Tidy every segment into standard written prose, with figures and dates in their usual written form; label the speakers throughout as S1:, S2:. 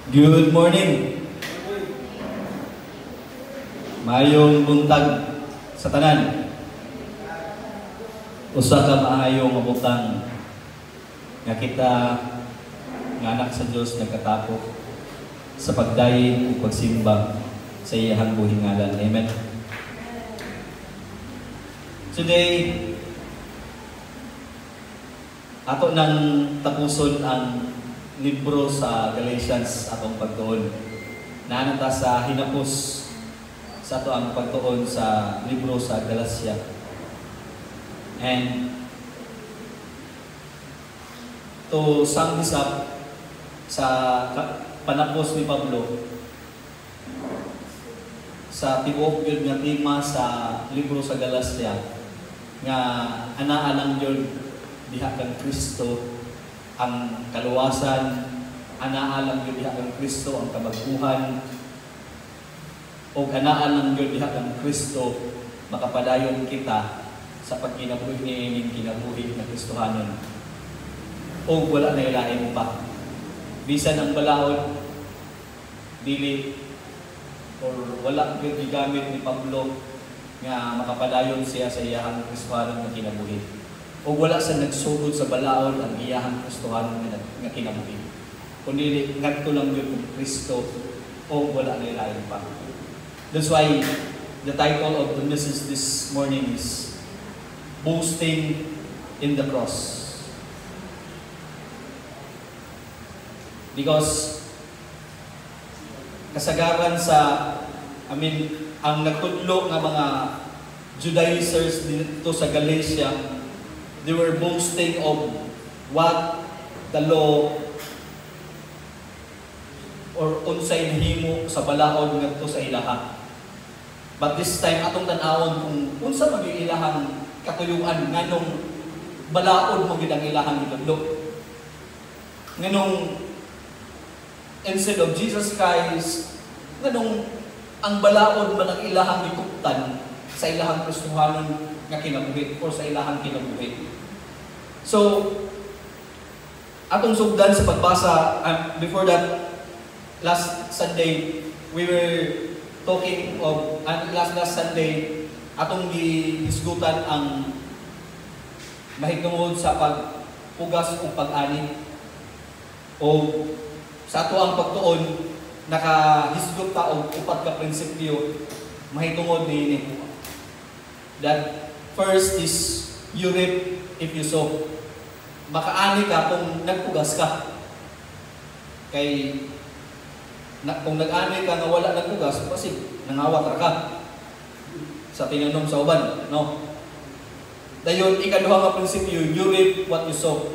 S1: Good morning. Mayong buntag sa tanan. Usa ka maayong mabutang nga kita nga anak sa Dios nagkatapok sa pagdayin ug pagsimba sa iyang buhing ngalan. Amen. Today, ato nang tapuson ang libro sa Galatians atong pagtuon. Naanata sa hinapos sa ato ang pagtuon sa libro sa Galacia. And to sum this up sa panapos ni Pablo sa tibuok gyud nga tema sa libro sa Galacia nga anaa lang gyud diha kang Kristo ang kaluwasan, anaa lang gyud diha kang Kristo ang kabaguhan, o anaa lang gyud diha kang Kristo makapadayon kita sa pagkinabuhi niining kinabuhi na Kristohanon. O wala na ilahin pa. Bisan ang balaod dili or wala gyud gigamit ni Pablo nga makapadayon siya sa iyang Kristohanon nga kinabuhi. O wala sa nagsugod sa balaod ang iyahang Kristohanon nga kinabuhi. Kundi ngadto lang gyud kung Kristo o wala na ilahin pa. That's why the title of the message this morning is Boasting in the Cross. Because kasagaran sa ang nagtudlo nga mga Judaizers dito sa Galatia, they were boasting of what the law or unsay nahimo sa balaod ngadto sa ilaha. But this time atong tan-awon kung unsa man yung ilahang katuyuan nganong balaod mo gid ang ilahang gitudlo. Nganong instead of Jesus Christ, nganong ang balaod man ang ilahang gikuptan sa ilahang Kristohanon nga kinabuhi o sa ilahang kinabuhi. So, atong sugdan sa pagbasa, before that, last Sunday, we were talking of, last Sunday, atong gihisgutan ang mahitungod sa pagpugas o pag-ani. O sa ato ang pagtuon, nakahisgot ta og upat ka prinsipyo mahitungod niini. That first is you reap if you sow. Makaani ka kung nagpugas ka. Kung nag-ani ka nga wala nagpugas, kasi nangawat ra ka sa tinanom sa uban, no? Dayon ikaduha nga prinsipyo, you reap what you sow.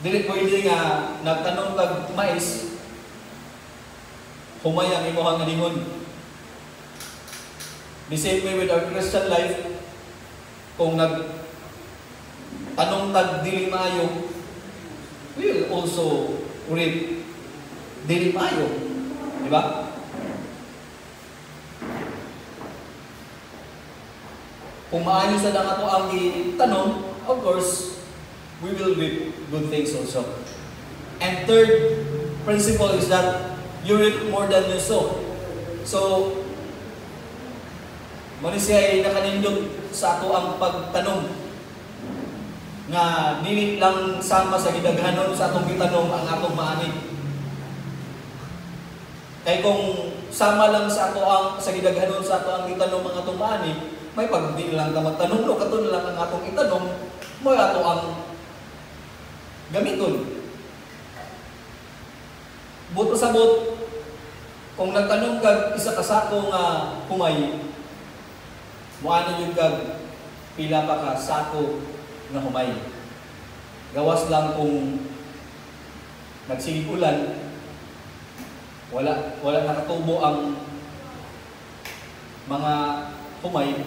S1: Dili pwede nga nagtanom kag mais, humay ang imong lingon. The same way with our Christian life, kung nagtanong tag dili maayo, we will also reap dili maayo. Di ba? Kung maayo sa lang ato ang itanong, of course, we will reap good things also. And third principle is that you reap more than you sow. So, muna siya ay nakanindog sa ato ang pagtanong nga dili lang sama sa gidaghanon sa atong gitanong ang atong maani. Kay kung sama lang sa ato ang sa gidaghanon sa ato ang gitanong ang atong maani, may pag di lang ka magtanong no katon lang ang atong itanong, mo ato ang gamiton. Buto sabot kung nagtanong kag isa ka sako nga humay, muano yung kag pila pa ka sako na humay. Gawas lang kung nagsigig ulan, wala nakatubo ang mga humay,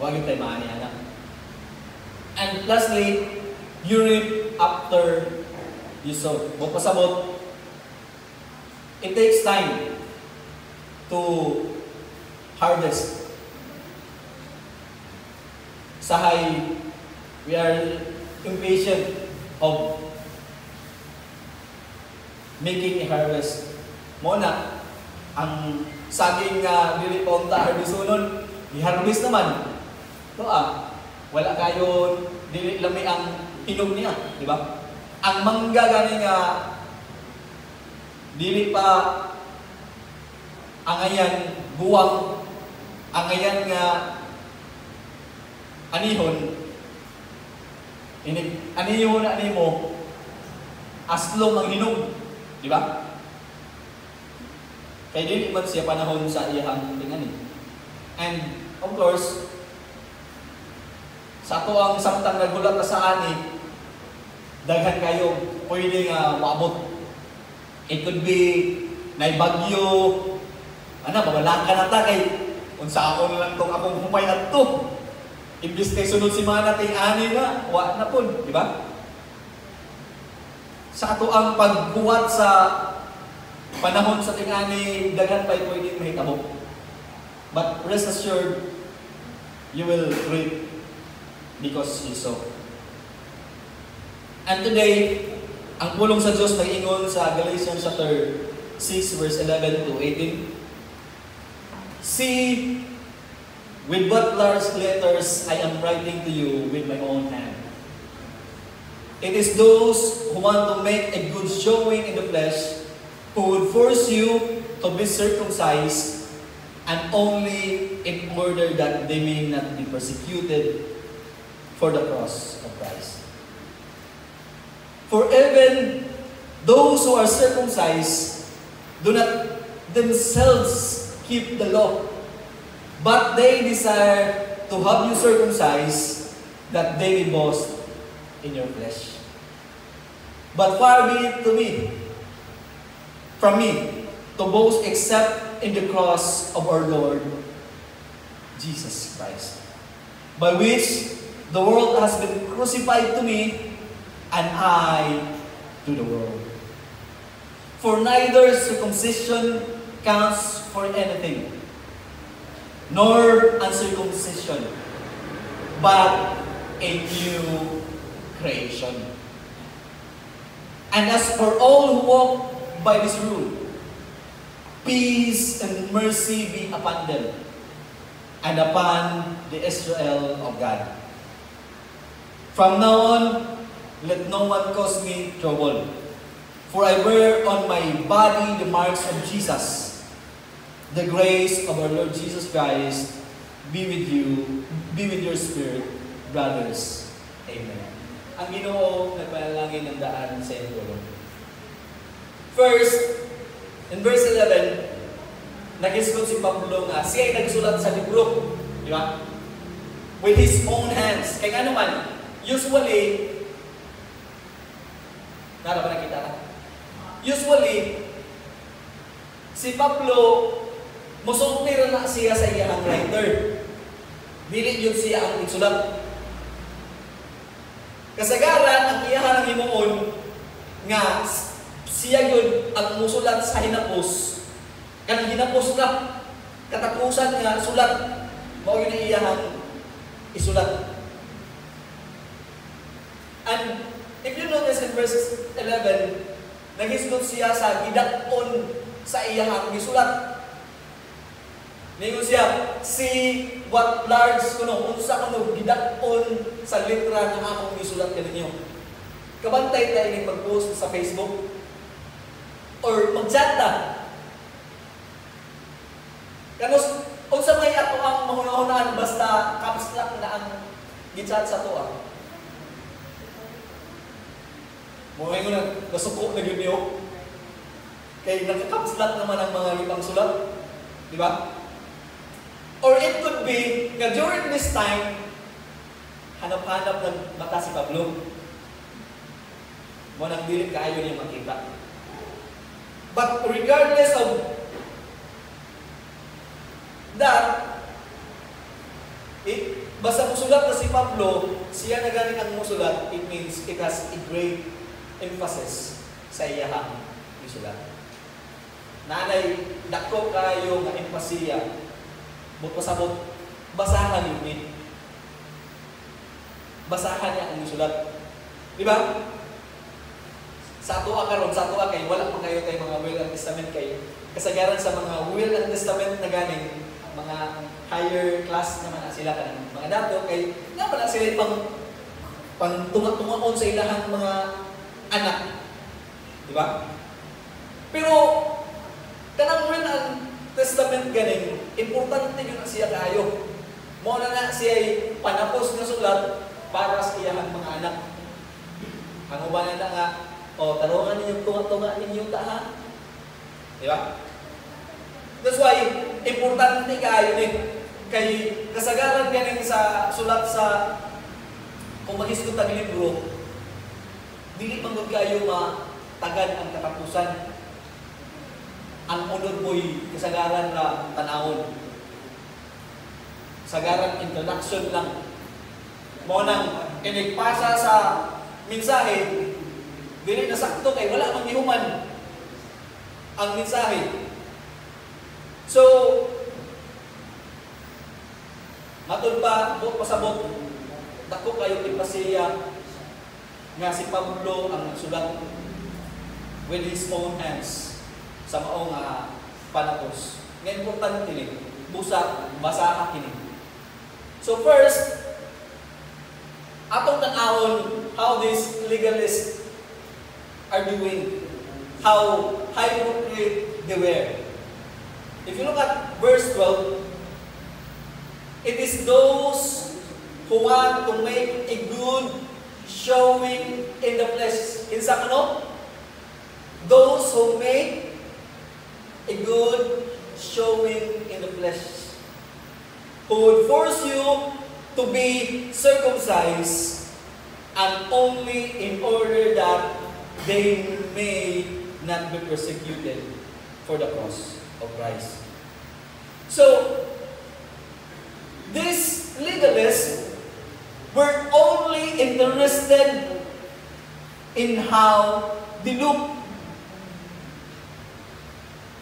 S1: wag yung tayo maani anak. And lastly, you reap after you sow. Pasabot, it takes time to harvest. Sahay, we are impatient of making a harvest. Mo na, ang saging nga dili pa unta harbisonon, i-harvest naman. Wala kayo, dili lami ang hinog niya, di ba? Ang mangga gani nga dili pa angayan buwang, angayan nga anihon, anihon na animo aslong ang hinog, di ba? Kaya dili man siya panahon sa iyang tingani. And of course, sa ato ang samtang nagulat na sa ani, daghan kayo pwede nga maabot. It could be naibagyo, babalaka na ta kay unsa ako na lang tong akong humay adto. Imbis kay sunod si mana ting ani na, wa na pud, di ba? Sa ato ang pagbuhat sa panahon sa ting-ani, daghan pa'y pwedeng mahitabo. But rest assured, you will reap because you sow. And today, ang pulong sa Diyos nag-ingon sa Galatians chapter 6 verse 11 to 18. See, with what large letters I am writing to you with my own hand. It is those who want to make a good showing in the flesh who would force you to be circumcised, and only in order that they may not be persecuted for the cross of Christ. For even those who are circumcised do not themselves keep the law, but they desire to have you circumcised, that they may boast in your flesh. But far be it from me to boast except in the cross of our Lord Jesus Christ, by which the world has been crucified to me, and I to the world. For neither circumcision counts for anything, nor uncircumcision, but a new creation. And as for all who walk by this rule, peace and mercy be upon them, and upon the Israel of God. From now on, let no one cause me trouble, for I bear on my body the marks of Jesus. The grace of our Lord Jesus Christ be with you, be with your spirit, brothers. Amen. Ang Ginoo nagpanalangin ng daan sa iyong tulong. First, in verse 11, nag-isgot si Pablo nga siya ay nagsulat sa libro, di ba? With his own hands. Kaya nga naman, usually, nara ba nakita ka? Usually, si Pablo, musultira na siya sa iyang writer. Dili yun siya ang nagsulat. Kasagaran, ang iyang himuon nga siya yun ang musulat sa hinapos. Kanang hinapos na, katapusan nga sulat, mao yun ang iyang isulat. And if you notice in verse 11, nag-isgot siya sa gidakon sa iyang gisulat. Ningon siya, see what large kuno, unsa kuno gidakon sa litra ng akong gisulat kaninyo. Kabantay tayo ning mag-post sa Facebook or mag-chat ta. Kanos unsa may ato ang mahuna-hunaan basta caps lock na ang gi-chat sa to. Mo ay nguna nasuko na gyud niyo. Kay naka-caps lock naman ang mga ibang sulat. Di ba? Or it could be nga during this time, hanap-hanap ng mata si Pablo. Mo nang dili kaayo niya makita. But regardless of that, basta musulat na si Pablo, siya na galing ang musulat, it means it has a great emphasis sa iyahang musulat. Nanay, dako kayo nga empasiya. Pasabot, basahan yun eh. Basahan niya ang sulat. Di ba? sa ato karon, sa ato kay wala pa kayo kay mga Will and Testament kay kasagaran sa mga Will and Testament na ganing mga higher class naman na sila kanang mga dato kay naman na sila pang tunga-tungaon sa ilahang mga anak. Di ba? Pero kanang Will and Testament ganing importante yun na siya kayo. Mo na siya panapos nga sulat para sa iyang mga anak. Ang uban na nga, tarungan ninyong tunga-tunga ninyong taha. Di ba? That's why, importante kayo kay kasagaran ganing sa sulat sa kung maghisgot ang libro, dili manggod kayo matagad ang katapusan. Ang unod mo'y kasagaran na tanawon. Kasagaran introduction lang. Mo nang inigpasa sa mensahe, dili na sakto kay wala mang gihuman ang mensahe. So, matod pa, buot pasabot, dako kayo ipasiya nga si Pablo ang nagsulat with his own hands sa maong panapos. Nga importante kini, busa, basaha kini. So first, atong tanawon how these legalists are doing, how hypocrite they were. If you look at verse 12, it is those who want to make a good showing in the flesh. In sa ano? Those who make a good showing in the flesh. Who would force you to be circumcised and only in order that they may not be persecuted for the cross of Christ. So, these legalists were only interested in how they look.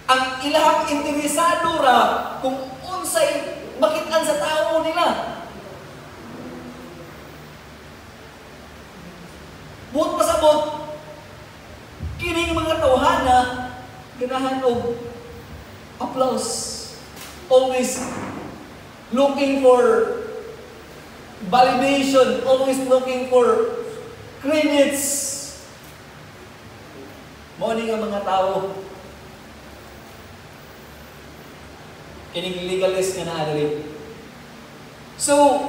S1: Ang ilahang interesado ra kung unsay makitaan sa tao nila. Buot pasabot, kining mga tawhana ganahan og applause. Always looking for validation, always looking for credits. Mao nga mga tao. Kining legalist nga naadiri. So,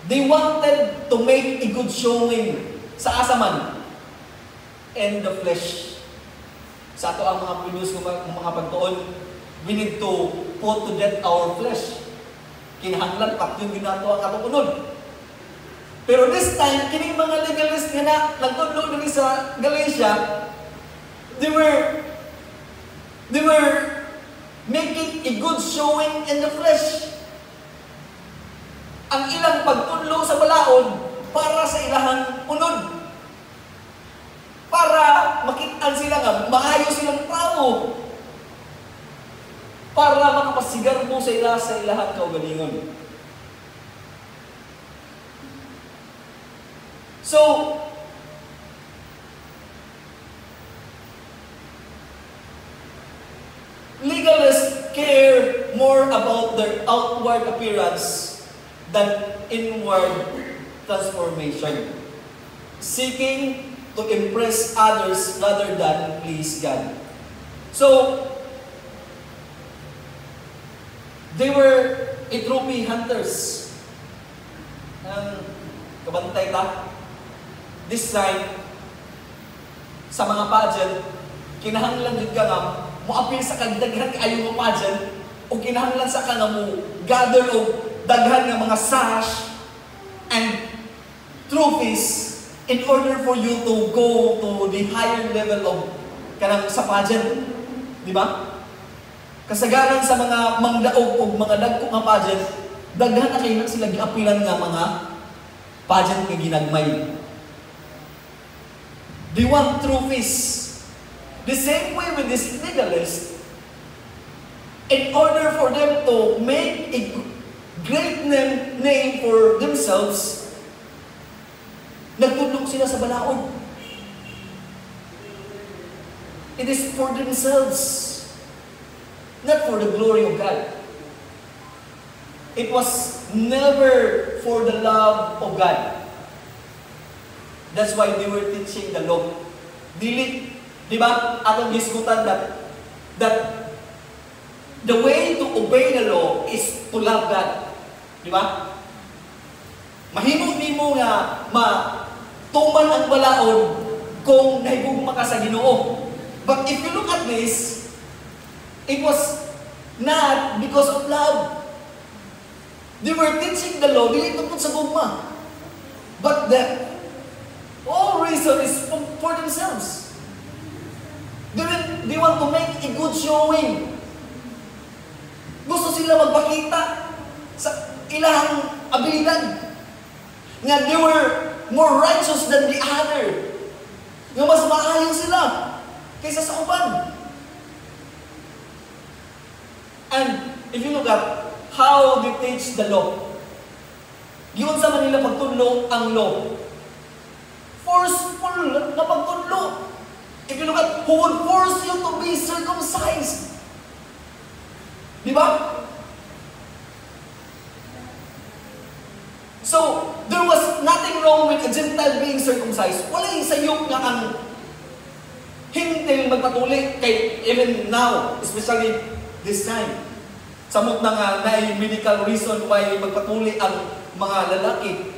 S1: they wanted to make a good showing sa asaman and the flesh. Sa ato ang mga previous mga pagtuon, we need to put to death our flesh. Kinahanglan pat yung ginato ang atong unod. Pero this time, kining mga legalist nga nagtudlo diri sa Galatia, they were making a good showing in the flesh. Ang ilang pagtudlo sa balaod para sa ilahang unod. Para makitaan sila nga, maayo silang tao. Para makapasigar mo sa ilahang kaugalingon. So, legalists care more about their outward appearance than inward transformation, seeking to impress others rather than please God. So, they were a trophy hunters. Kabantay ka? This time, sa mga pageant, kinahanglan din ka nga, muapil sa kagdaghan kayo mga pageant, o kinahanglan sa ka nga mo, gather o daghan ng mga sash and trophies in order for you to go to the higher level of kanang sa pageant. Di ba? Kasagaran sa mga mangdaog o mga dagko nga pageant, daghan na kayo na sila giapilan nga mga pageant nga ginagmay. They want trophies. The same way with this legalist, in order for them to make a great name for themselves, nagtudlok sila sa balaod. It is for themselves, not for the glory of God. It was never for the love of God. That's why they were teaching the law. Dili, di ba? Atong gisgutan that the way to obey the law is to love God. Di ba? Mahimo nimo nga tuman ang balaod kung nahigugma ka sa Ginoo. But if you look at this, it was not because of love. They were teaching the law, dili tungkol sa gugma. But the all reason is for themselves. They want to make a good showing. Gusto sila magpakita sa ilang abilidad. Nga they were more righteous than the other. Nga mas maayo sila kaysa sa uban. And if you look at how they teach the law, yun sa Manila pagtudlo ang law. Forceful na pagtudlo. If you look at who would force you to be circumcised. Di ba? So, there was nothing wrong with a Gentile being circumcised. Wala yung sayok nga ang hintil magpatuli kay even now, especially this time. Samot na nga na yung medical reason why magpatuli ang mga lalaki.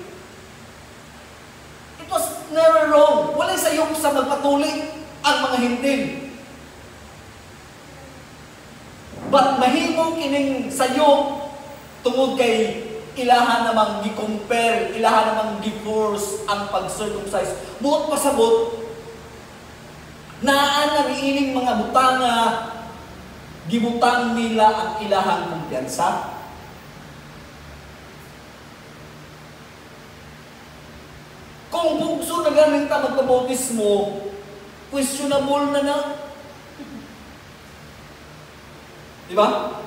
S1: It was never wrong. Wala yung sayok sa magpatuli ang mga hintil. But mahimo kining sayok tungod kay ilahan namang gi-compare, ilahan namang gi-force ang pag-circumcise. Buot pasabot, naan na niining mga butanga, gibutang nila ang ilahang kumpiyansa. Kung bugso na galing ta magpabautismo, questionable na. Di ba?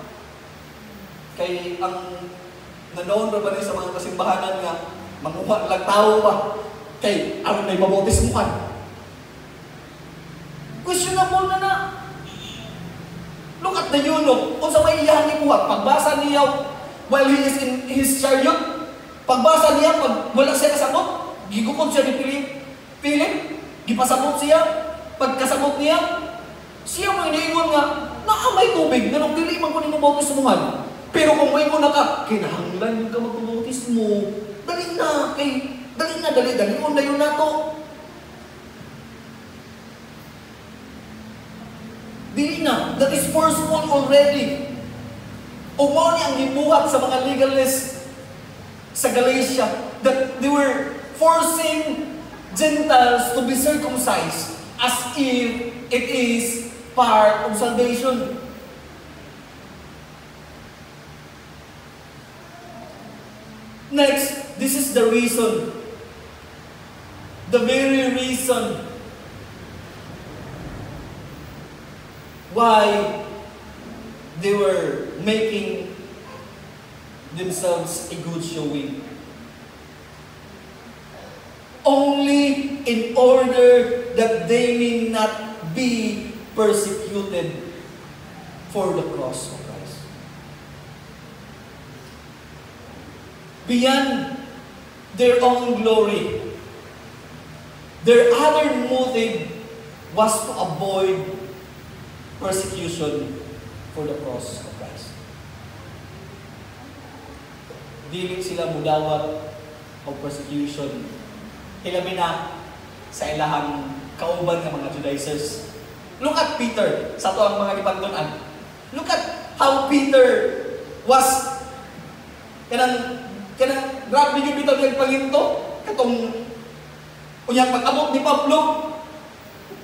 S1: Kay ang nanoon ba sa mga kasimbahanan nga manguha lang tao ba kay aron na ibabautismuhan. Questionable na. Look at the eunuch. Kung sa may iyahan ni buhat, pagbasa niya while he is in his chariot, pagbasa niya, pag wala siya kasabot, gigukod siya ni Philip, gipasabot siya, pagkasabot niya, siya mo iniingon nga, naamay tubig, na nung dili man ko nimo bautismuhan. Pero kung may mo na ka, kinahanglan yung ka magpabautismo, dali na, dali on na yun na to. Dili na, that is forceful already. Umaw niya ang gibuhat sa mga legalists sa Galatia, that they were forcing Gentiles to be circumcised as if it is part of salvation. Next, this is the reason. The very reason why they were making themselves a good showing. Only in order that they may not be persecuted for the cross of Christ. Beyond their own glory, their other motive was to avoid persecution for the cross of Christ. Dili sila mudawat o persecution. Hilabi na sa ilahang kauban ng mga Judaizers. Look at Peter sa to ang mga ipagtunan. Look at how Peter was kanang grabe yung Peter yung paginto katong unyang pag-abot ni Pablo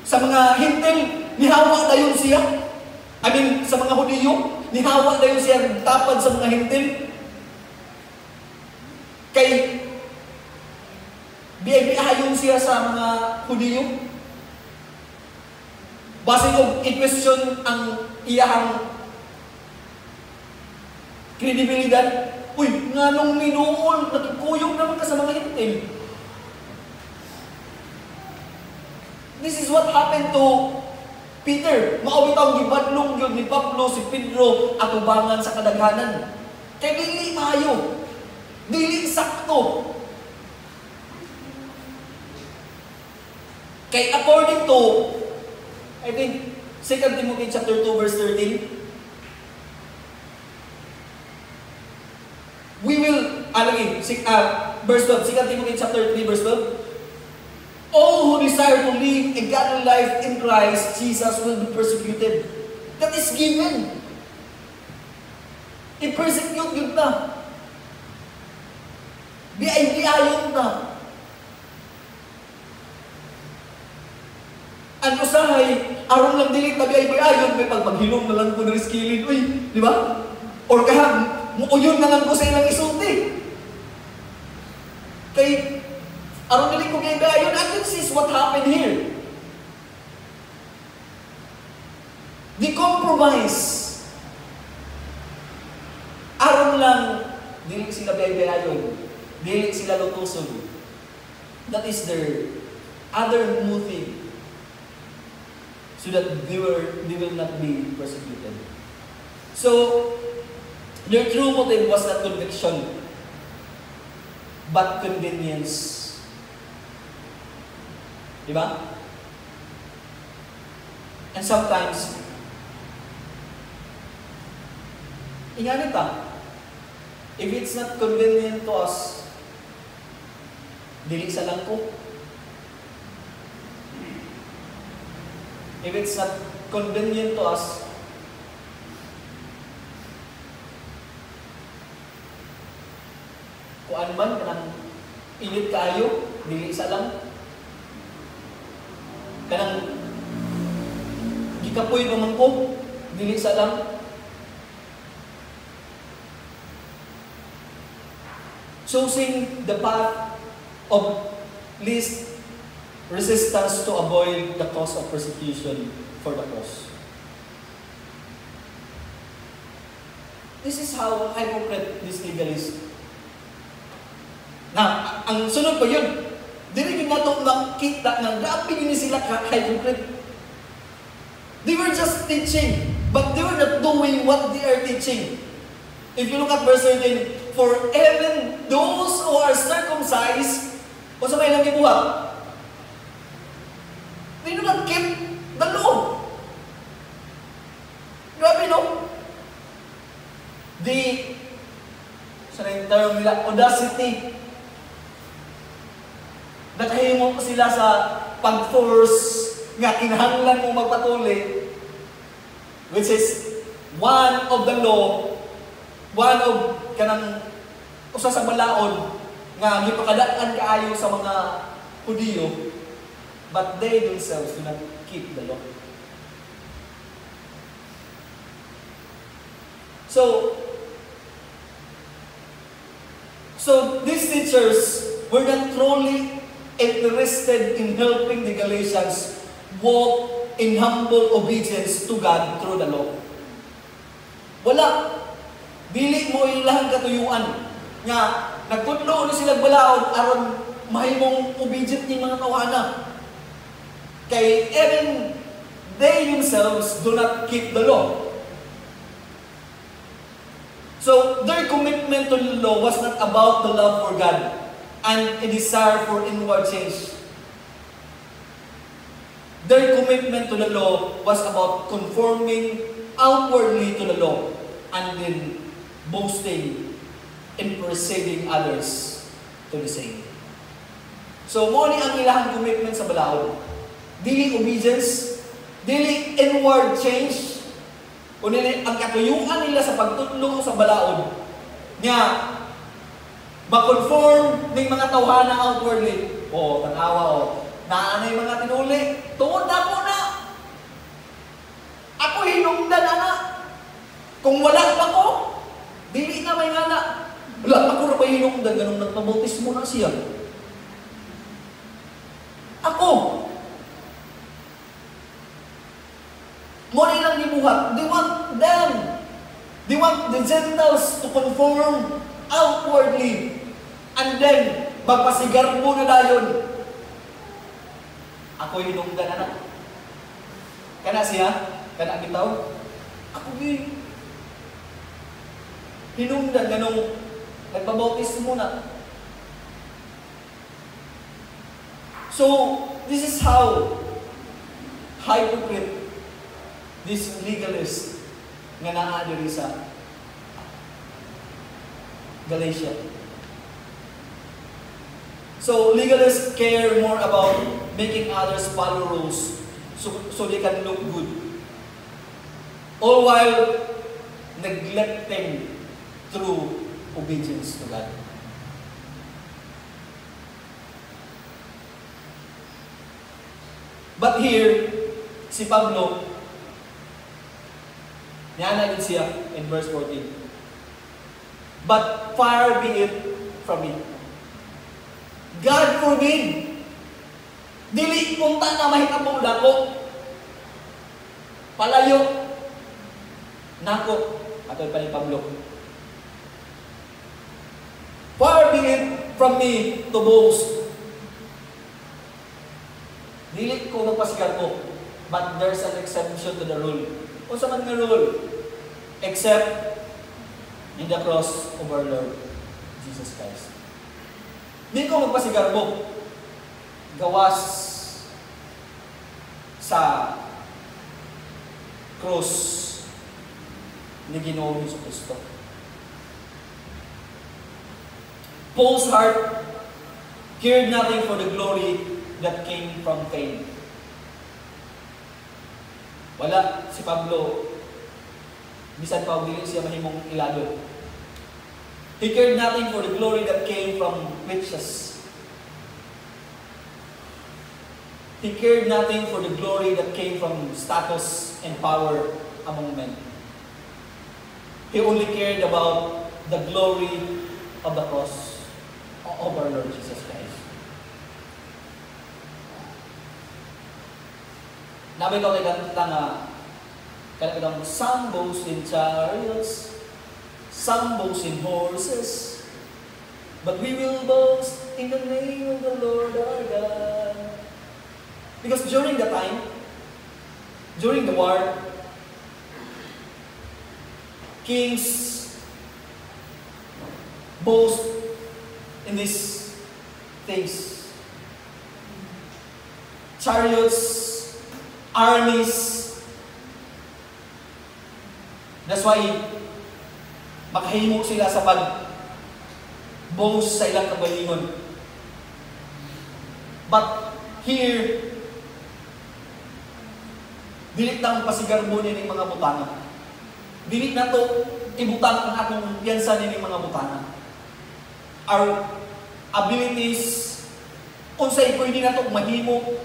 S1: sa mga hintil, nihawa dayon siya. I mean, sa mga Hudiyo, nihawa dayon siya tapad sa mga hintil. Kay biyayayon siya sa mga Hudiyo. Base kong i-question ang iyahang kredibilidad. Uy, nga nung minuol, nagkuyog naman ka sa mga hintil. This is what happened to Peter, maawitaw gibadlong yun ni Pablo si Pedro atubangan sa kadaghanan. Kaya dili maayo. Dili sakto. Kay according to, I think, 2 Timothy chapter 2 verse 13, we will, verse 12, 2 Timothy chapter 3 verse 12, all who desire to live a godly life in Christ Jesus will be persecuted. That is given. I-persecute yun na. Biay-biayon na. Ang usahay, aron lang dilit na biay-biayon, may pagmaghilom na lang ko na riskilin. Uy, di ba? Or kahag, muuyon na lang ko sa ilang isulti. Kay, aron dilit ko biay-biayon, and this is what happened here. The compromise. Aron lang, dili sila biay-biayon. Dili sila lutuson. That is their other motive. So that they will not be persecuted. So, their true motive was not conviction, but convenience. Diba? And sometimes, inganit if it's not convenient to us, dili sa lang ko. If it's not convenient to us, kuan man kanang init kaayo, dili sa lang. Kanang gikapoy pa man ko, dili sa lang. Choosing the path of least resistance to avoid the cause of persecution for the cause. This is how hypocrite this legalist. Na, ang sunod pa yun, dili nato nakita na grabe ni sila hypocrite. They were just teaching, but they were not doing what they are teaching. If you look at verse 13, for even those who are circumcised, o sa may lang gibuhat, they do not keep the law. Grabe, no? Sa term nila, audacity. Nakahimo sila sa pag-force nga kinahanglan mo magpatuloy, which is one of the law, one of kanang usa sa balaod nga gipakadaan kaayo sa mga Hudiyo, but they themselves do not keep the law. So these teachers were not truly interested in helping the Galatians walk in humble obedience to God through the law. Wala. Dili mo ilang katuyuan nga nagtudlo ni sila balaod aron mahimong obedient ni mga kawana. Kay even they themselves do not keep the law. So their commitment to the law was not about the love for God and a desire for inward change. Their commitment to the law was about conforming outwardly to the law and then boasting in persuading others to the same. So, mo ni ang ilahang commitment sa balaod. Dili obedience, dili inward change, kundi ang katuyuan nila sa pagtudlo sa balaod nga makonform ng mga tawhana outwardly. O, tanawa naanay mga tinuli, tuod na po na. Ako hinungdan na. Kung wala pa ko, dili na may ngana. Wala, ako na pa hinungdan, ganun nagpabautismo na siya. Ako. Mo nilang gibuhat. They want them. They want the Gentiles to conform outwardly. And then, magpasigarbo na dayon. Ako hinungdan na. Kana siya, kana bitaw. Ako gi hinungdan ganong nagbabautis muna. So, this is how hypocrite this legalist nga naa diri sa Galatia. So, legalists care more about making others follow rules so they can look good. All while neglecting true obedience to God. But here, si Pablo, niyanagin siya in verse 14. But far be it from me. God forbid. Dili punta na mahitapong dako. Palayo. Nako. Ato pa ni Pablo. Far be it from me to boast. Dili ko magpasigar ko. But there's an exception to the rule. Kung sa man nga rule, except in the cross of our Lord Jesus Christ. Di ko magpasigar mo. Gawas sa cross ni Ginoong Jesucristo. Paul's heart cared nothing for the glory that came from fame. Wala si Pablo, bisan pa dili siya mahimong ilado. He cared nothing for the glory that came from riches. He cared nothing for the glory that came from status and power among men. He only cared about the glory of the cross of our Lord Jesus Christ. Nabi ko kay kanta nga kanang some boast in chariots, some boast in horses, but we will boast in the name of the Lord our God. Because during the time, during the war, kings boast in these things. Chariots, armies. That's why makahimok sila sa pag-boast sa ilang kagalingon. But here, dilit nang pasigarbo niya ng mga butana. Dilit na to ibutang ang atong piyansa niya ng mga butana. Our abilities, kung sa'y pwede na to mahimo,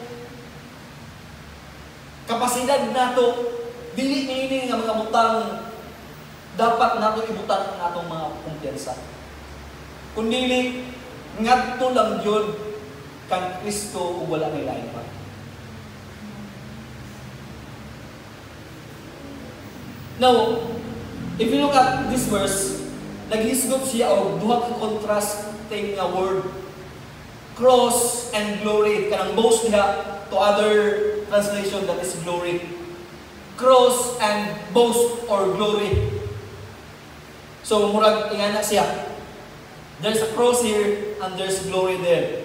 S1: kapasidad na to, dili niya nga mga butang, dapat na to ibutang ang atong mga kumpiyansa. Kung dili, ngadto lang yun, kang Kristo o wala may lain pa. Now, if you look at this verse, naghisgot siya og duha ka contrasting nga word, cross and glory. Kanang boast niya to other translation that is glory. Cross and boast or glory. So murag ingana siya. There's a cross here and there's glory there.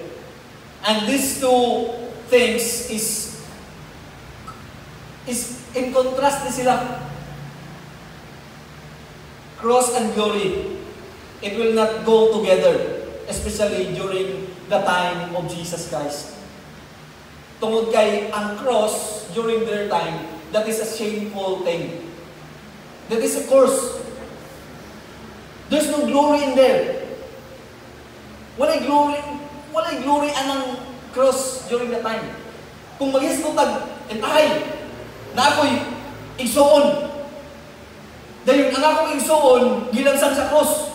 S1: And these two things is in contrast ni sila. Cross and glory, it will not go together, especially during the time of Jesus Christ. Tungod kay ang cross during their time, that is a shameful thing. That is a curse. There's no glory in there. Walay glory anang cross during the time. Kung maghisgotag, entahay, na ako'y igsuon. Dahil ang akong igsuon, gilansang sa cross.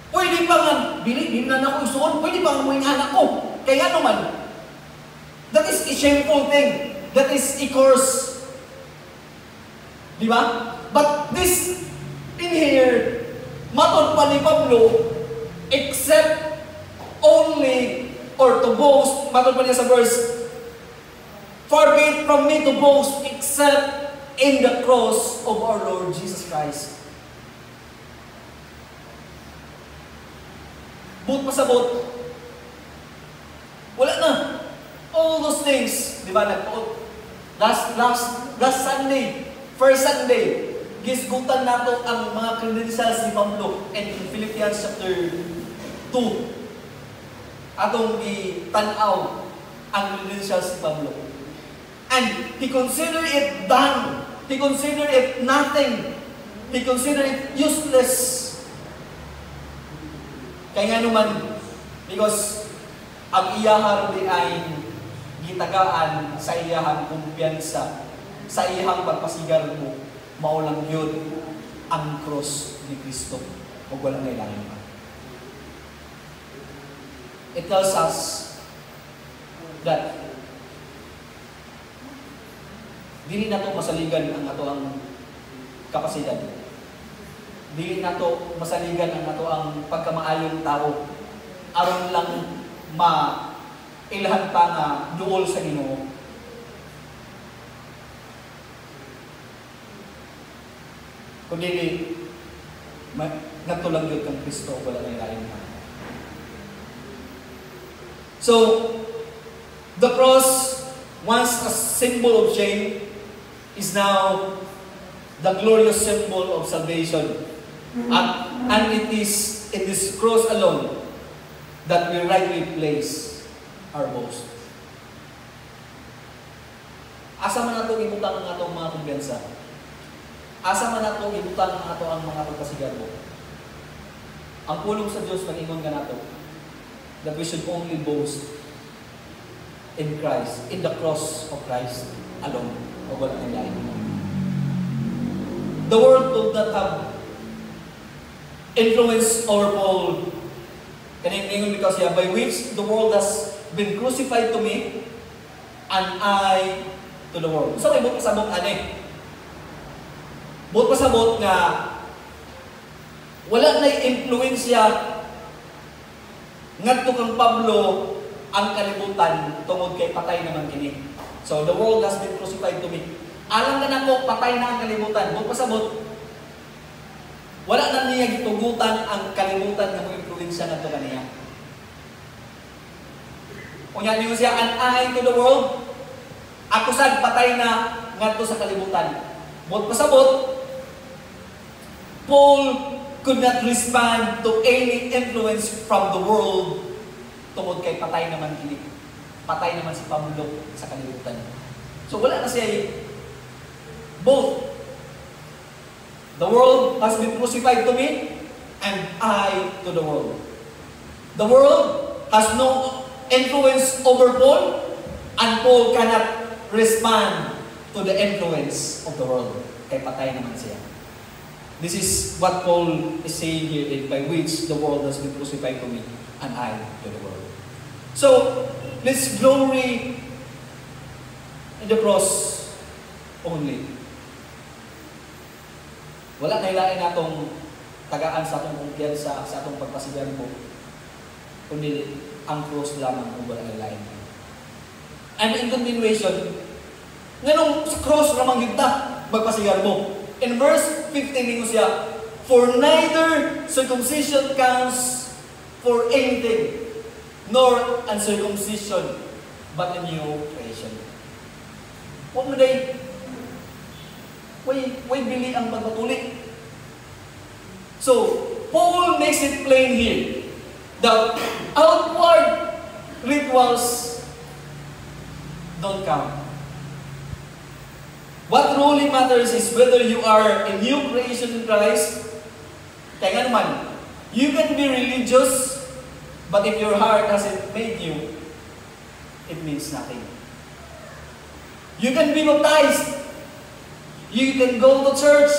S1: Pwede pa nga, bilin na ako igsuon, pwede pa nga mo yung anak ko. Kaya naman, that is a shameful thing. That is a curse. Di ba? But this, in here, maton pa ni Pablo, except only, or to boast, maton pa niya sa verse Far be it from me to boast except in the cross of our Lord Jesus Christ. But pasabot, wala na. All those things, di ba, last Sunday, first Sunday, gisgutan nato ang mga credentials ni Pablo in Philippians chapter 2. Atong itanaw ang credentials ni Pablo. And he considered it done. He considered it nothing. He considered it useless. Kaya nga naman, because ang iyahang di ay gitagaan sa iyahang kumpiyansa, sa iyahang pagpasigar mo, maulang yun ang cross ni Kristo. Huwag walang kailangan pa. It tells us that dili na to masaligan ang ato ang kapasidad. Dili na to masaligan ang ato ang pagkamaayong tao. Aron lang ilhan pa nga duol sa Ginoo. Kung dili natulang yun kang Kristo, wala na ilalim pa. So, the cross, once a symbol of shame, is now the glorious symbol of salvation. And it is in this cross alone that we rightly place our boast. Asa man nato ibutang ang atong mga kumpiyansa? Asa man nato ibutang ang ato ang mga pagpasigaro? Ang pulong sa Dios mag-ingon ka nato that we should only boast in Christ, in the cross of Christ alone. O wala nang lain. The world will not have influence over Paul. Kaningon because by which the world has been crucified to me and I to the world. So may buot pasabot ani. Buot pasabot nga wala na impluensya ngadto kang Pablo ang kalibutan tungod kay patay naman kini. So the world has been crucified to me. Alam na nako patay na ang kalibutan. Buot pasabot wala na niya gitugutan ang kalibutan nga mga impluensya ngadto kaniya. Unya niyo siya an I to the world. Ako sad patay na ngadto sa kalibutan. Buot pasabot Paul could not respond to any influence from the world tungod kay patay naman kini. Patay naman si Pablo sa kalibutan. So wala na siya both. The world has been crucified to me and I to the world. The world has no influence over Paul and Paul cannot respond to the influence of the world. Kay patay naman siya. This is what Paul is saying here, by which the world has been crucified to me and I to the world. So, let's glory in the cross only. Wala kailangan natong tagaan sa atong kumpiyansa, sa atong pagpasigan po, kundi ang cross lamang kung wala kailangan. And in continuation, nganong sa cross lamang yun ta, magpasigan mo. In verse 15, ninyo siya, for neither circumcision counts for anything, nor uncircumcision, but a new creation. Huwag mo day, way bili ang pagpatuloy. So, Paul makes it plain here that outward rituals don't count. What really matters is whether you are a new creation in Christ. Kaya nga naman, you can be religious, but if your heart hasn't made you, it means nothing. You can be baptized. You can go to church.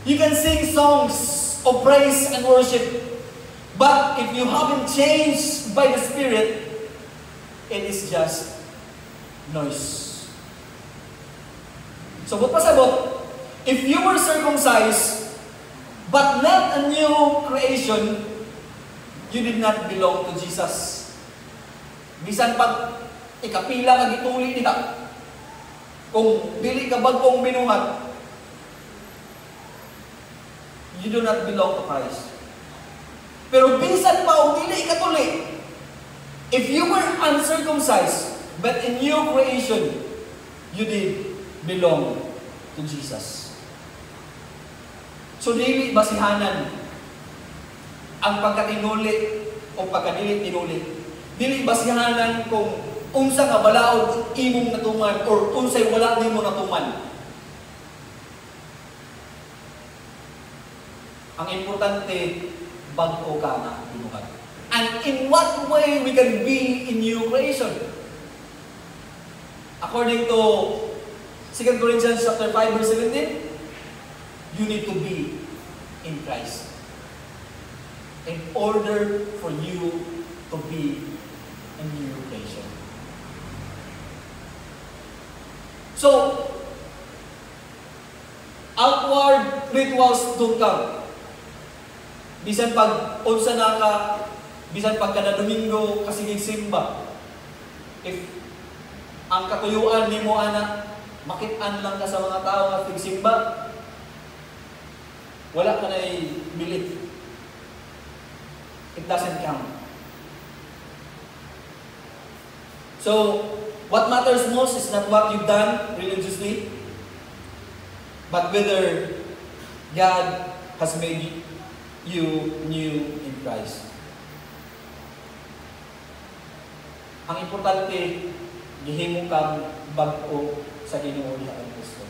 S1: You can sing songs of praise and worship. But if you haven't changed by the Spirit, it is just noise. So, what pasabot? If you were circumcised, but not a new creation, you did not belong to Jesus. Bisan pag ikapila ka gituli nila. Kung dili ka bagong binuhat, you do not belong to Christ. Pero bisan pa kung dili ikatuli, if you were uncircumcised, but in new creation, you did belong to Jesus. So dili basihanan ang pagkatinuli o pagkadili tinuli. Dili basihanan kung unsa nga balaod imong natuman or unsay wala nimo natuman. Ang importante, bag-o ka na binuhat. And in what way we can be in new creation? According to 2 Corinthians chapter 5 verse 17, you need to be in Christ in order for you to be a new creation. So, outward rituals don't count. Bisan pag unsa na ka, bisan pag kada Domingo kasigig simba. If ang katuyuan nimo ana makit-an lang ka sa mga tao nga tigsimba, wala ka na belief. It doesn't count. So, what matters most is not what you've done religiously, but whether God has made you new in Christ. Ang importante, gihimo kang bag-o sa Ginoo diha ang Kristo.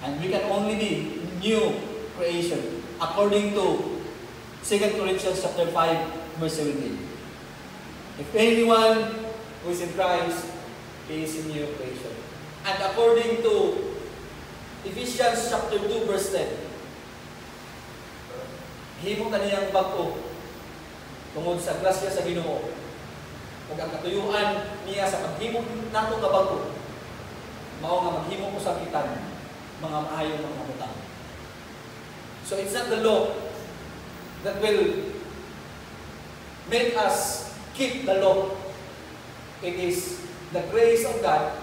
S1: And we can only be new creation according to 2 Corinthians chapter 5 verse 17. If anyone who is in Christ, he is a new creation. And according to Ephesians chapter 2 verse 10, himo kaniyang bag-o tungod sa grasya sa Ginoo. Ug ang katuyuan niya sa paghimo nato ka bag-o, mao nga maghimo ko sa kitan mga maayo mga butang. So it's not the law that will make us keep the law. It is the grace of God.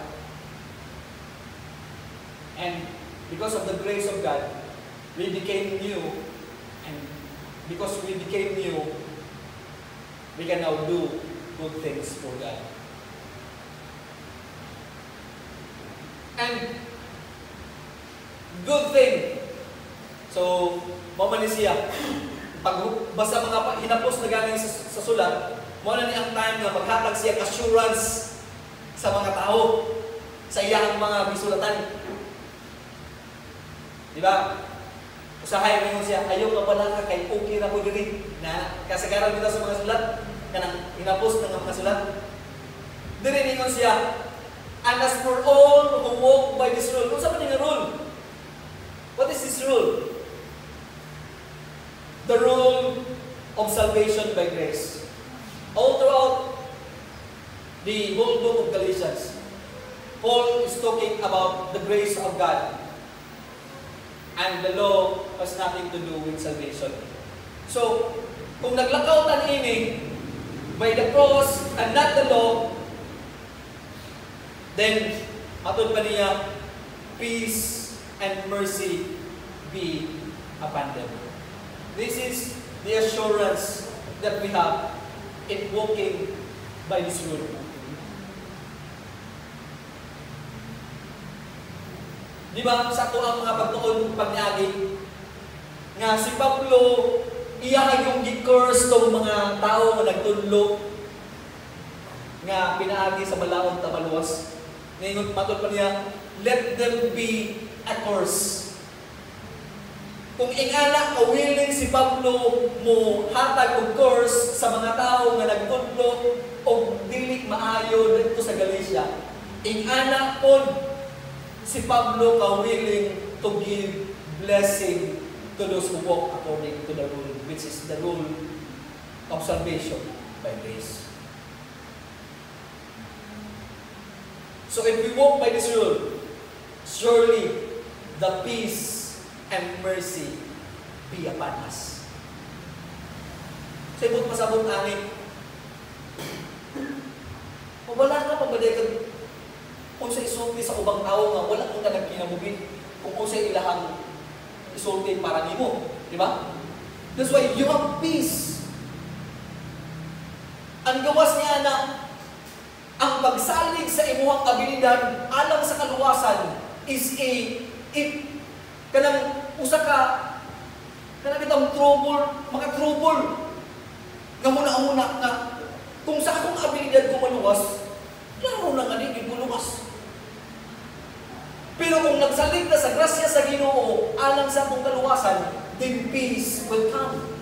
S1: And because of the grace of God, we became new. And because we became new, we can now do good things for God. And good thing. So, mamani siya. Pag basta mga hinapos na galing sa sulat, muna ni ang time na maghatag siya assurance sa mga tao sa iyang mga bisulatan. Di ba? Usahay mo siya, ayaw ka pala ka kay okay na ko diri na kasagaran kita sa mga sulat kanang hinapos ng mga sulat. Diri ningon siya, and as for all who walk by this rule, kung saan nga rule? What is this rule? The rule of salvation by grace. All throughout the whole book of Galatians, Paul is talking about the grace of God. And the law has nothing to do with salvation. So, kung naglakaw tan ini by the cross and not the law, then matod pa niya, peace and mercy be upon them. This is the assurance that we have in walking by this rule. Di ba sa ito ang mga pagtuon pagniagi nga si Pablo iya yung gi-curse tong mga tao nga nagtudlo nga pinaagi sa balaod ta maluwas. Ningon matod pa niya, let them be a curse. Kung ingana willing si Pablo mo hatag og curse sa mga tao nga nagtudlo og dili maayo dito sa Galacia, ingana pod si Pablo willing to give blessing to those who walk according to the rule, which is the rule of salvation by grace. So if we walk by this rule, surely the peace and mercy be upon us. So ibut pasabot ani. Wala ka pabaday ka kung sa isulti sa ubang tao nga wala kang nagkinamugin kung sa ilahang isulti para nimo, di ba? That's why you have peace. Ang gawas niya na ang pagsalig sa imuhang abilidad alang sa kaluwasan is kanang usa ka kanang itong trouble nga muna na kung sa akong abilidad ko maluwas, klaro na nga din ko luwas. Pero kung nagsalig na sa grasya sa Ginoo alang sa akong kaluwasan, then peace will come.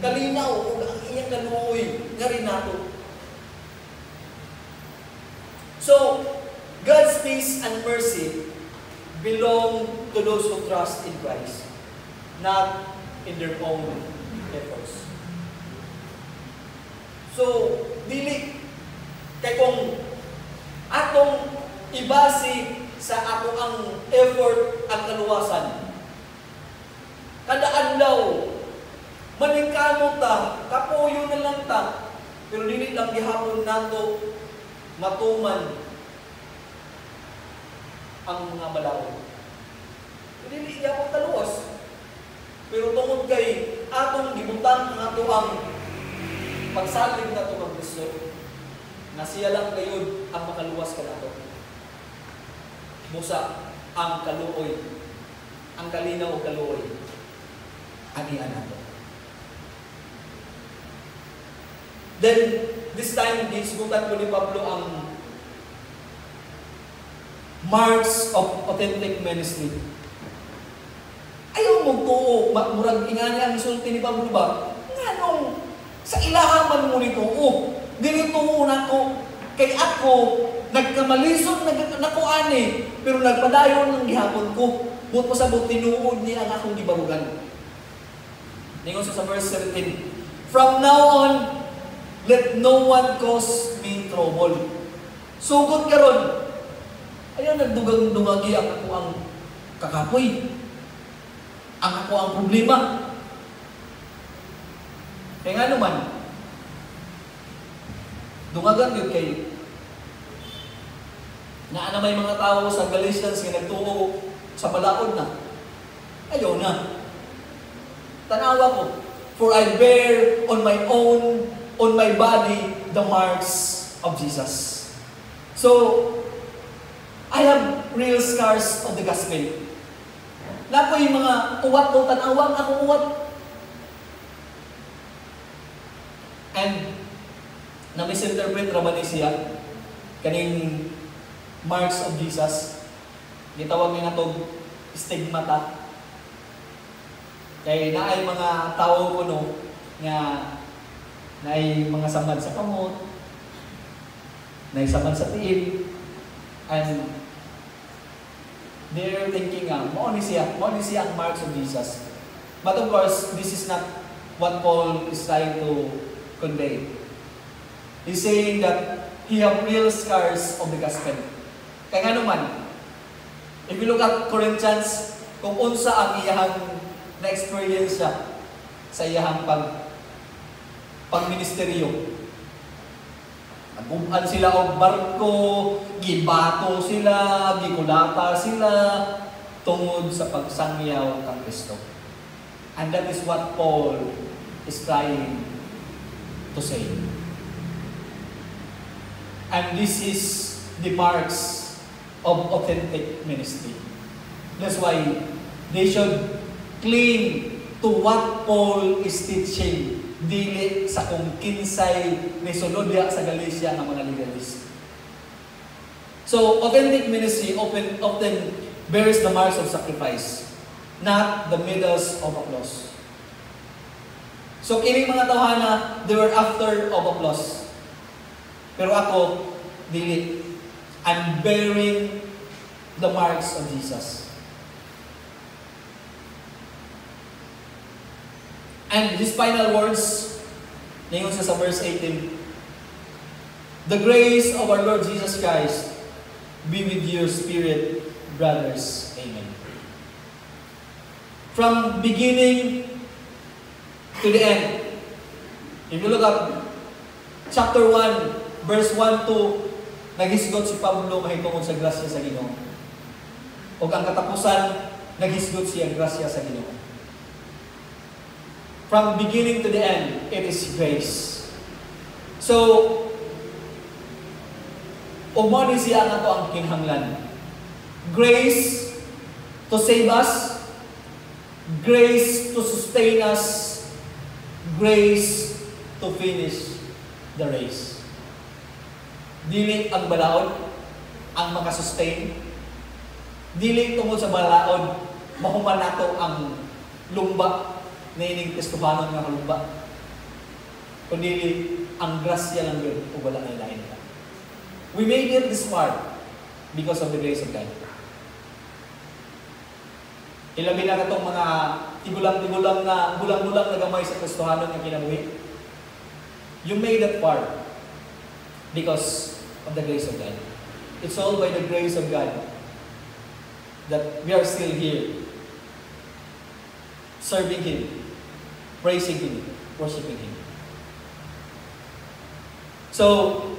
S1: Kalinaw kung ang iyang kaluoy nga rin nato. So, God's peace and mercy belong to those who trust in Christ, not in their own efforts. So, dili kay kung atong ibase sa ato ang effort ang kaluwasan, kada adlaw maningkamot ta, kapuyo na lang ta, pero dili lang gihapon nato matuman ang mga balaod. Dili gihapon taluwas. Pero tungod kay atong gibutan ang ato ang pagsalig nato kang Kristo, na siya lang gayud ang makaluwas ka nato. Musa ang kaluoy, ang kalinaw o kaluoy, anian nato. Then, this time, gihisgutan ko ni Pablo ang marks of authentic ministry. Ayaw mong tuo, murag ingani ang sulti ni Pablo ba? Nga nung sa ilahaman mo nito, dili tuo na ko, kay ako, nagkamalisod, nakuani, pero nagpadayon ng gihapon ko. Buot mo sa buot, tinuod niya ang akong gibarugan. Ningon sa verse 17, from now on, let no one cause me trouble. Sugod karon. Ayaw nagdugang-dungagi ako ang kakapoy. Ang ako ang problema. Kaya nga naman, dungagan yun kay na may mga tao sa Galatians nga nagtuo sa balaod na. Ayaw na. Tanawa ko, for I bear on my body the marks of Jesus. So, I have real scars of the gospel. Na po yung mga uwat o tanawang akong uwat. And, na-misinterpret raman ni siya, kaning marks of Jesus. Gitawag nga itong stigmata. Kaya naay mga tao ko no, nga naay mga samad sa kamot, naay samad sa tiil, and they're thinking mo ni siya ang marks of Jesus. But of course, this is not what Paul is trying to convey. He's saying that he have real scars of the gospel. Kaya nga naman, if you look at Corinthians, kung unsa ang iyahang na-experience siya sa iyahang pagministeryo. Nagbuban sila og barko, gibato sila, gikulata sila, tungod sa pagsangyaw kang Kristo. And that is what Paul is trying to say. And this is the marks of authentic ministry. That's why they should cling to what Paul is teaching, dili sa kung kinsay ni sulod diha sa Galatia ng mga legalist. So, authentic ministry often bears the marks of sacrifice, not the medals of applause. So, kining mga tawhana, they were after of applause. Pero ako, dili. I'm bearing the marks of Jesus. And his final words, ningon sa verse 18, the grace of our Lord Jesus Christ be with your spirit, brothers. Amen. From beginning to the end, if you look at chapter 1, verse 1 to Naghisgot si Pablo mahitungod sa grasya sa Ginoo. O ang katapusan, naghisgot siya grasya sa Ginoo. From beginning to the end, it is grace. So, umani siya nga to ang kinahanglan. Grace to save us, grace to sustain us, grace to finish the race. Dili ang balaod ang makasustain. Dili tungod sa balaod mahuman nato ang lumba na ining Kristohanon nga lumba. Kundi ang grasya lang yun o wala na ilain ka. We made it this far because of the grace of God. Ilabi na itong mga tigulang-tigulang na bulang-bulang na gamay sa Kristohanon nga kinabuhi. You made that far because of the grace of God. It's all by the grace of God that we are still here, serving Him, praising Him, worshiping Him. So,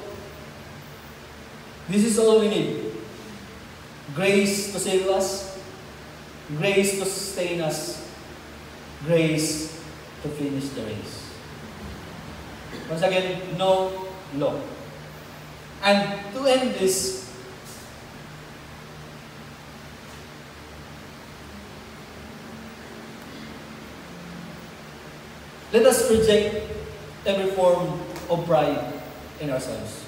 S1: this is all we need. Grace to save us, grace to sustain us, grace to finish the race. Once again, no law. And to end this, let us reject every form of pride in ourselves.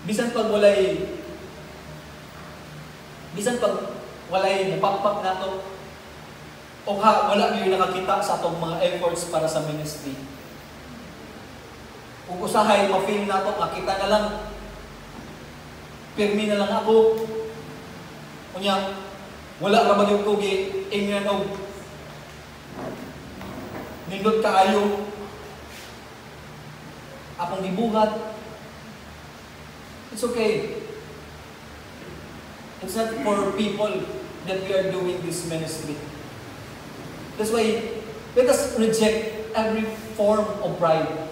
S1: Bisan pag walay napakpak nato, o wala niyo nakakita sa atong mga efforts para sa ministry. Kung usahay, ma-feel nato, makita na lang, pirmi na lang ako, kunya, wala ka ba yung kugi, ingyan o, nindot kaayo, akong gibuhat. It's okay. It's not for people that we are doing this ministry. That's why, let us reject every form of pride.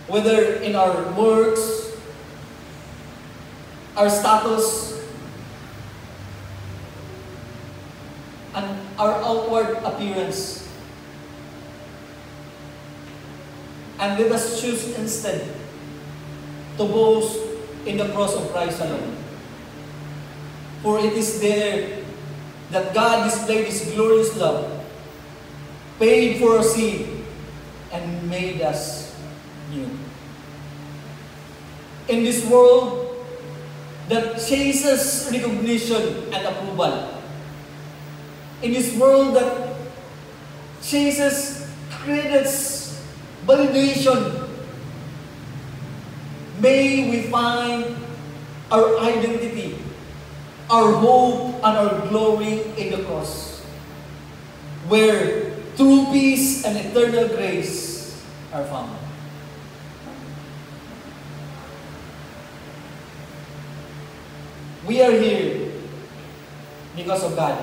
S1: Whether in our works, our status, and our outward appearance. And let us choose instead to boast in the cross of Christ alone. For it is there that God displayed His glorious love, paid for our sin, and made us new. In this world that chases recognition and approval, in this world that chases credits, validation, may we find our identity, our hope, and our glory in the cross, where true peace and eternal grace are found. We are here because of God.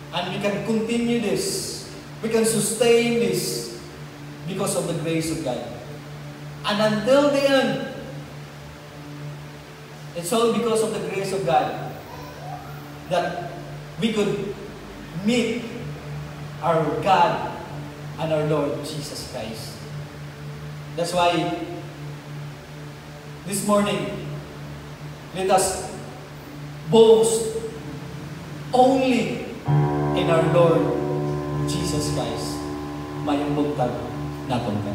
S1: And we can continue this, we can sustain this because of the grace of God. And until the end, it's all because of the grace of God that we could meet our God and our Lord Jesus Christ. That's why this morning, let us boast only in our Lord Jesus Christ. Mayong bugtag natong ka.